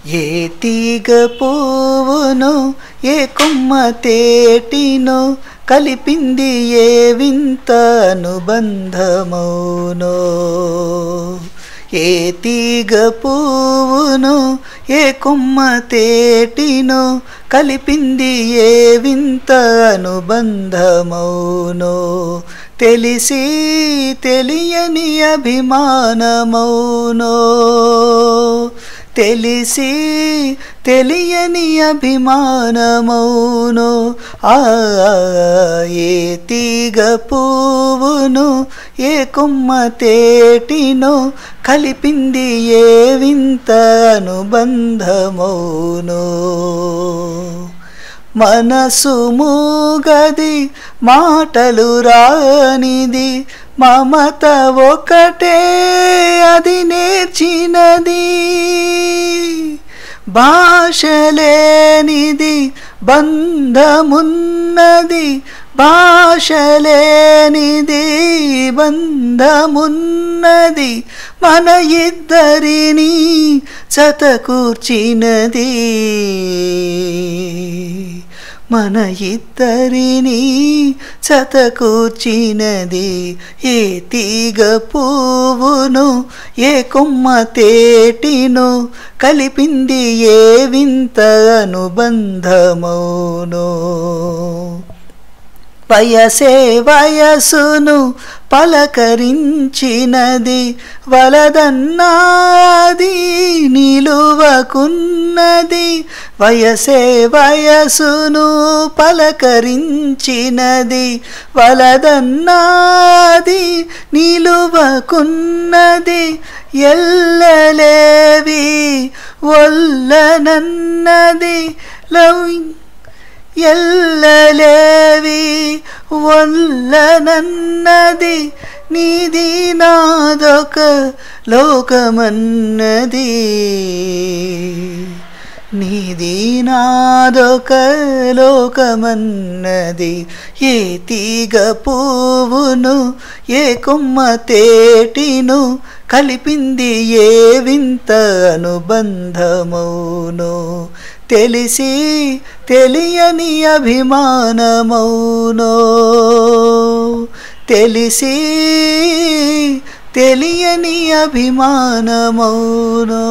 ఏ తీగ పువ్వును ఏ కొమ్మ తేటినో కలిపింది ఏ వింత అనుబంధమౌనో. ఏ తీగ పువ్వును ఏ కొమ్మ తేటినో కలిపింది ఏ వింత అనుబంధమౌనో. తెలిసి తెలియని అభిమానమౌనో. తెలిసి తెలియని అభిమానమౌనో. ఏ తీగ పువ్వును ఏ కొమ్మ తేటినో కలిపింది ఏ వింత అనుబంధమౌనో. మనసు మూగది మాటలు రానిది మమత ఒకటే అది నేర్చినది. భాషలేనిది బంధమున్నది భాషలేనిది బంధమున్నది మన ఇద్దరిని జతకూర్చినది. మన ఇద్దరిని జతకూర్చినది. ఏ తీగ పువ్వును ఏ కొమ్మ తేటినో కలిపింది ఏ వింత అనుబంధమౌనో. వయసే వయసును పలకరించినది వలదన్నాది నిలువకున్నది. వయసే వయసును పలకరించినది వలదన్నాది నిలువకున్నది. ఎల్లలేవి ఒల్లనన్నది ఎల్లలేవి ఒల్లనన్నది. నీది నాదొక లోకమన్నది. నీది నాదొక లోకమన్నది. ఏ తీగ పువ్వును ఏ కొమ్మ తేటినో కలిపింది ఏ వింత అనుబంధమౌనో. తెలిసి తెలియని అభిమానమౌనో. తెలిసి తెలియని అభిమానమౌనో.